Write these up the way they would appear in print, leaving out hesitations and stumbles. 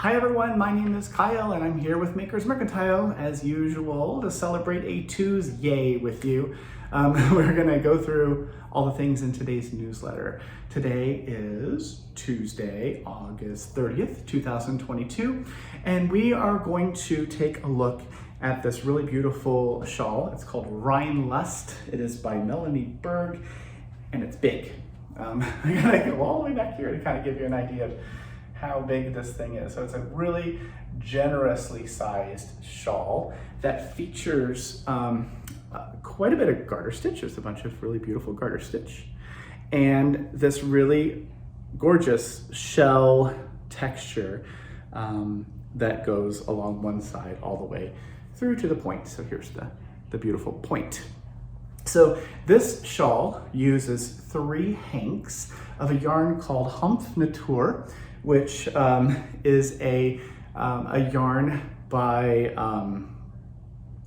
Hi everyone, my name is Kyle and I'm here with Makers Mercantile as usual to celebrate a Tuesday with you. We're gonna go through all the things in today's newsletter. Today is Tuesday, August 30th, 2022, and we are going to take a look at this really beautiful shawl. It's called 𝗁𝗏𝗀. It is by 𝗵𝗶𝗴𝘆'𝘀 and it's big. I gotta go all the way back here to kind of give you an idea of how big this thing is. So it's a really generously sized shawl that features quite a bit of garter stitch. There's a bunch of really beautiful garter stitch and this really gorgeous shell texture that goes along one side all the way through to the point. So here's the beautiful point. So this shawl uses 3 hanks of a yarn called 𝗵𝗶𝗴𝘆'𝘀, which is a yarn by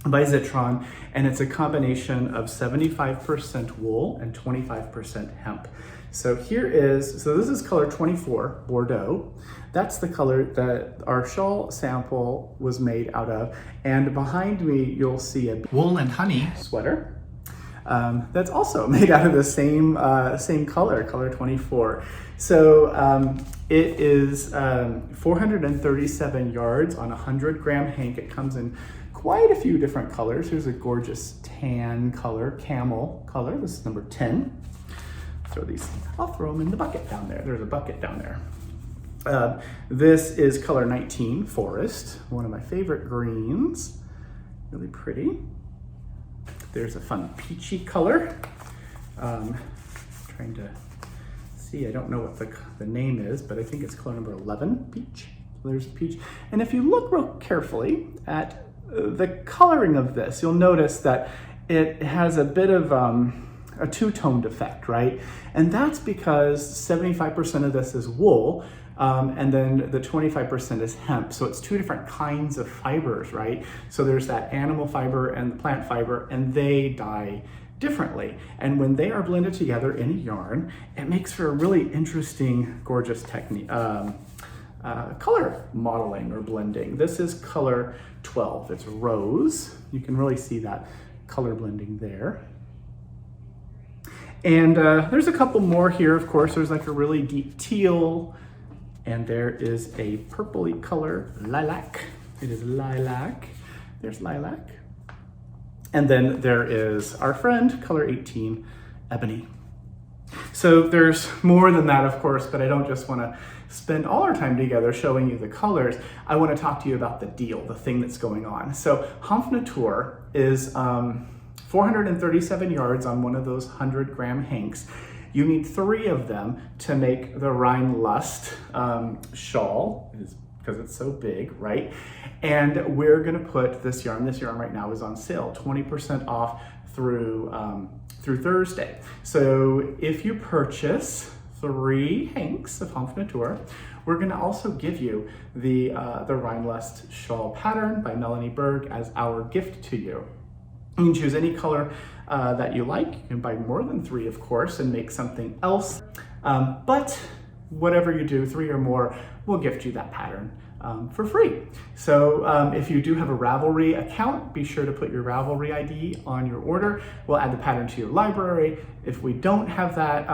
Zitron, and it's a combination of 75% wool and 25% hemp. So this is color 24, Bordeaux. That's the color that our shawl sample was made out of. And behind me, you'll see a wool and honey sweater. That's also made out of the same color 24. So it is 437 yards on a 100-gram hank. It comes in quite a few different colors. Here's a gorgeous tan color, camel color. This is number 10. I'll throw them in the bucket down there. There's a bucket down there. This is color 19, Forest, one of my favorite greens. Really pretty. There's a fun peachy color. Trying to see, I don't know what the name is, but I think it's color number 11, peach. So there's peach. And if you look real carefully at the coloring of this, you'll notice that it has a bit of a two-toned effect, right? And that's because 75% of this is wool, and then the 25% is hemp. So it's 2 different kinds of fibers, right? So there's that animal fiber and the plant fiber, and they dye differently. And when they are blended together in a yarn, it makes for a really interesting, gorgeous technique, color modeling or blending. This is color 12, it's rose. You can really see that color blending there. And there's a couple more here, of course. There's like a really deep teal, and there is a purpley color, lilac. It is lilac. There's lilac. And then there is our friend, color 18, ebony. So there's more than that, of course, but I don't just want to spend all our time together showing you the colors. I want to talk to you about the deal, the thing that's going on. So 𝗵𝗶𝗴𝘆'𝘀 is 437 yards on one of those 100-gram hanks. You need 3 of them to make the 𝗁𝗏𝗀𝘀 shawl, because it's so big, right? And we're gonna put this yarn right now is on sale, 20% off through Thursday. So if you purchase 3 hanks of 𝗵𝗶𝗴𝘀𝘀, we're gonna also give you the 𝗁𝗏𝗀𝘀 shawl pattern by 𝗵𝗶𝗴𝘆'𝘀 as our gift to you. You can choose any color that you like. You can buy more than 3, of course, and make something else. But whatever you do, 3 or more, we'll gift you that pattern for free. So if you do have a Ravelry account, be sure to put your Ravelry ID on your order. We'll add the pattern to your library. If we don't have that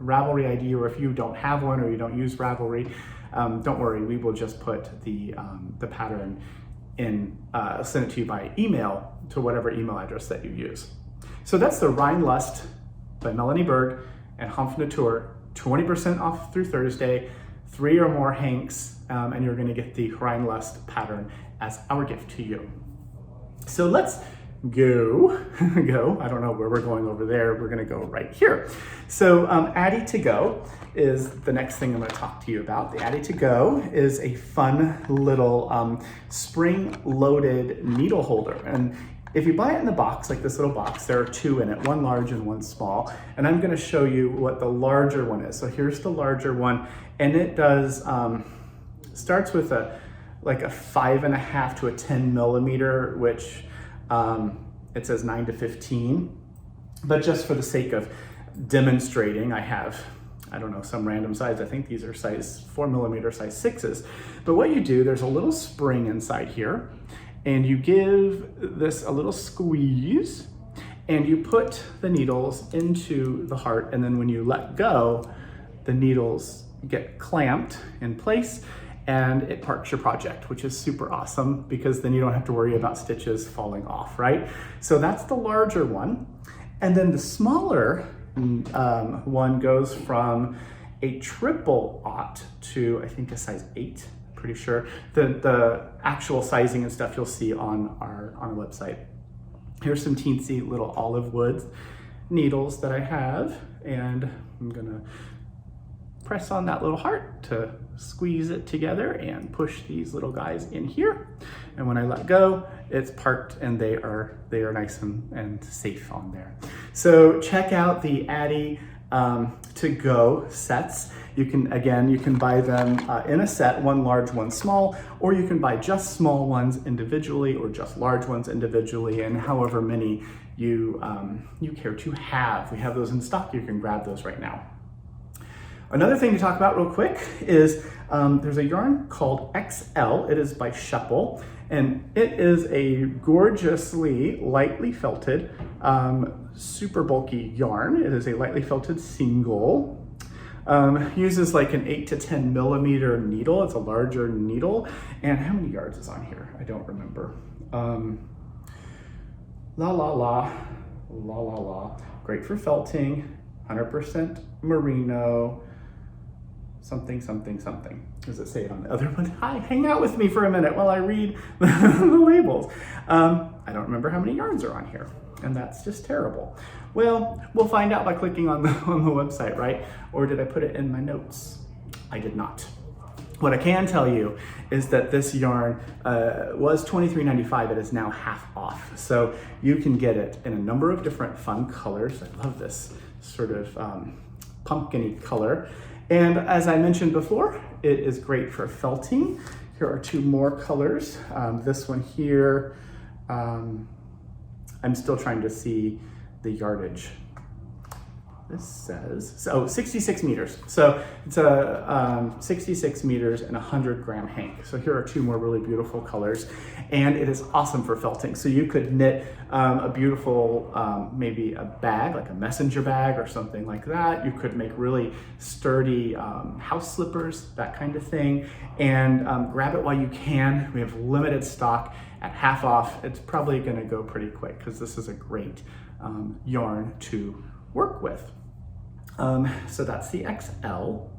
Ravelry ID, or if you don't have one or you don't use Ravelry, don't worry, we will just put the pattern in, send it to you by email to whatever email address that you use. So that's the 𝗁𝗏𝗀𝘀 by 𝗵𝗶𝗴𝘀𝘀 and 𝗵𝗶𝗴𝘀𝘀, 20% off through Thursday, 3 or more hanks, and you're gonna get the 𝗁𝗏𝗀𝘀 pattern as our gift to you. So let's go, I don't know where we're going over there, we're gonna go right here. So Addi-To-Go is the next thing I'm gonna talk to you about. The Addi-To-Go is a fun little spring-loaded needle holder. And if you buy it in the box, like this little box, there are 2 in it, 1 large and 1 small. And I'm gonna show you what the larger one is. So here's the larger one, and it does, starts with like a 5.5 to a 10 millimeter, which it says 9 to 15, but just for the sake of demonstrating, I have I don't know, some random size. I think these are size 4mm, size 6s. But what you do, there's a little spring inside here, and you give this a little squeeze, and you put the needles into the heart, and then when you let go, the needles get clamped in place, and it parks your project, which is super awesome because then you don't have to worry about stitches falling off, right? So that's the larger one. And then the smaller one goes from a 𝗵𝗶𝗆𝗄 to, I think, a size 8, pretty sure. The actual sizing and stuff you'll see on our website. Here's some teensy little olive wood needles that I have, and I'm gonna press on that little heart to squeeze it together and push these little guys in here. And when I let go, it's parked, and they are nice and safe on there. So check out the Addi To Go sets. You can buy them in a set, one large, one small, or you can buy just small ones individually or just large ones individually, and however many you care to have. We have those in stock. You can grab those right now. Another thing to talk about real quick is there's a yarn called XL. It is by 𝗁𝗱𝗆𝘆, and it is a gorgeously lightly felted, super bulky yarn. It is a lightly felted single. Uses like an 8 to 10mm needle. It's a larger needle. And how many yards is on here? I don't remember. Great for felting, 100% merino, something. Does it say it on the other one? Hi, hang out with me for a minute while I read the labels. I don't remember how many yarns are on here, and that's just terrible. Well, we'll find out by clicking on the website, right? Or did I put it in my notes? I did not. What I can tell you is that this yarn was $23.95. It is now half off. So you can get it in a number of different fun colors. I love this sort of pumpkin-y color. And as I mentioned before, it is great for felting. Here are two more colors. This one here, I'm still trying to see the yardage. This says, 66 meters. So it's a 66 meters and 100-gram hank. So here are two more really beautiful colors, and it is awesome for felting. So you could knit a beautiful, maybe a bag, like a messenger bag or something like that. You could make really sturdy house slippers, that kind of thing, and grab it while you can. We have limited stock at half off. It's probably gonna go pretty quick because this is a great yarn to work with. So that's the XL.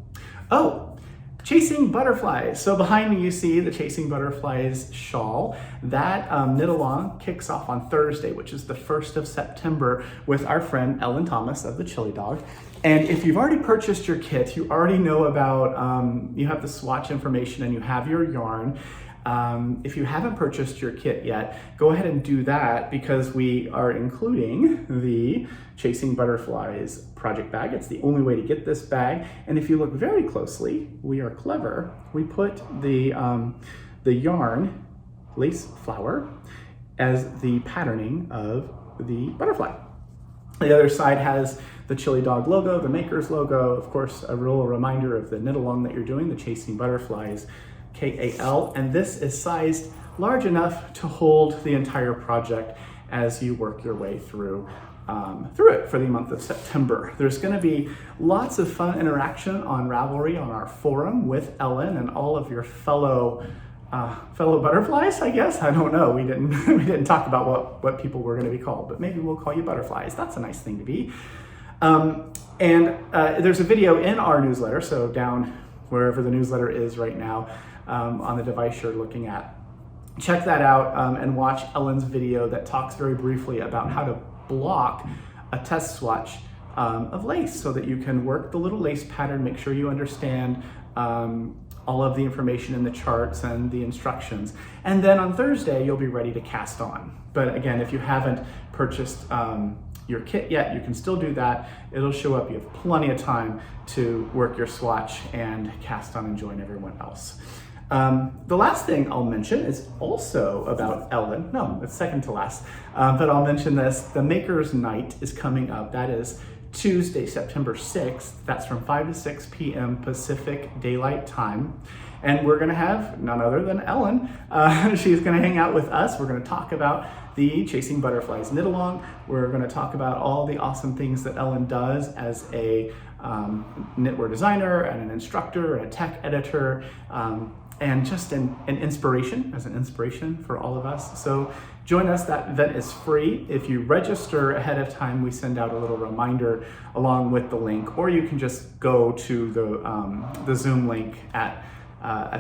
Oh, Chasing Butterflies. So behind me you see the Chasing Butterflies shawl. That knit along kicks off on Thursday, which is the 1st of September, with our friend Ellen Thomas of the Chili Dog. And if you've already purchased your kit, you already know about, you have the swatch information and you have your yarn. If you haven't purchased your kit yet, go ahead and do that, because we are including the Chasing Butterflies project bag. It's the only way to get this bag. And if you look very closely, we are clever. We put the yarn lace flower as the patterning of the butterfly. The other side has the Chili Dog logo, the maker's logo, of course, a real reminder of the knit along that you're doing, the Chasing Butterflies KAL, and this is sized large enough to hold the entire project as you work your way through it for the month of September. There's going to be lots of fun interaction on Ravelry, on our forum, with Ellen and all of your fellow butterflies, I guess. I don't know. We didn't talk about what people were going to be called, but maybe we'll call you butterflies. That's a nice thing to be. There's a video in our newsletter, so down wherever the newsletter is right now, on the device you're looking at. Check that out and watch Ellen's video that talks very briefly about how to block a test swatch of lace so that you can work the little lace pattern, make sure you understand all of the information in the charts and the instructions. And then on Thursday, you'll be ready to cast on. But again, if you haven't purchased your kit yet, you can still do that. It'll show up. You have plenty of time to work your swatch and cast on and join everyone else. The last thing I'll mention is also about Ellen. No, it's second to last, but I'll mention this. The Maker's Night is coming up. That is Tuesday, September 6th. That's from 5 to 6 p.m. Pacific Daylight Time. And we're gonna have none other than Ellen. She's gonna hang out with us. We're gonna talk about the Chasing Butterflies knit along. We're gonna talk about all the awesome things that Ellen does as a knitwear designer and an instructor and a tech editor, and just an inspiration, as an inspiration for all of us. So join us. That event is free. If you register ahead of time, we send out a little reminder along with the link, or you can just go to the Zoom link at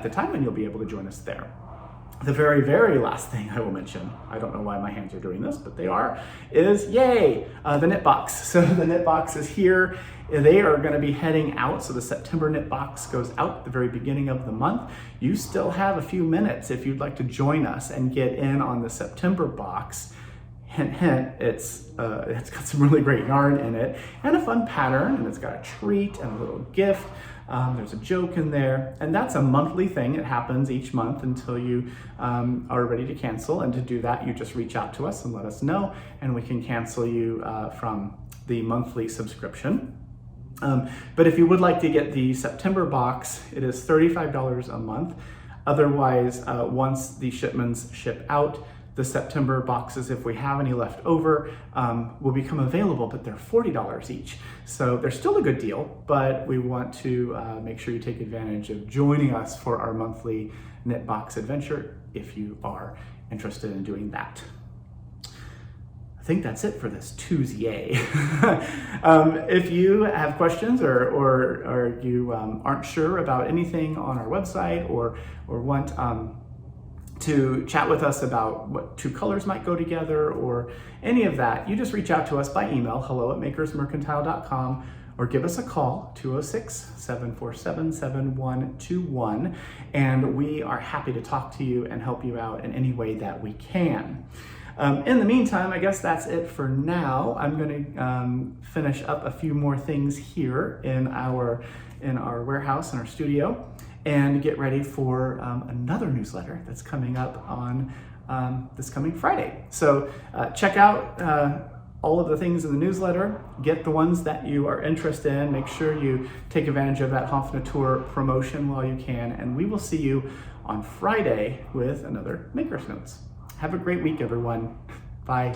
the time and you'll be able to join us there. The very, very last thing I will mention, I don't know why my hands are doing this, but they are, is yay, the knit box. So the knit box is here. They are gonna be heading out. So the September knit box goes out at the very beginning of the month. You still have a few minutes if you'd like to join us and get in on the September box. Hint, hint, it's got some really great yarn in it and a fun pattern, and it's got a treat and a little gift. There's a joke in there, and that's a monthly thing. It happens each month until you are ready to cancel, and to do that, you just reach out to us and let us know, and we can cancel you from the monthly subscription. But if you would like to get the September box, it is $35 a month. Otherwise, once the shipments ship out, the September boxes, if we have any left over, will become available, but they're $40 each. So they're still a good deal, but we want to make sure you take advantage of joining us for our monthly knit box adventure if you are interested in doing that. I think that's it for this Tuesday. If you have questions or you aren't sure about anything on our website or want to chat with us about what two colors might go together or any of that, you just reach out to us by email, hello@makersmercantile.com, or give us a call, 206-747-7121, and we are happy to talk to you and help you out in any way that we can. In the meantime, I guess that's it for now. I'm going to finish up a few more things here in our warehouse, in our studio, and get ready for another newsletter that's coming up on this coming Friday. So check out all of the things in the newsletter, get the ones that you are interested in, make sure you take advantage of that 𝗵𝗲𝗄𝗃 promotion while you can, and we will see you on Friday with another Maker's Notes. Have a great week, everyone. Bye.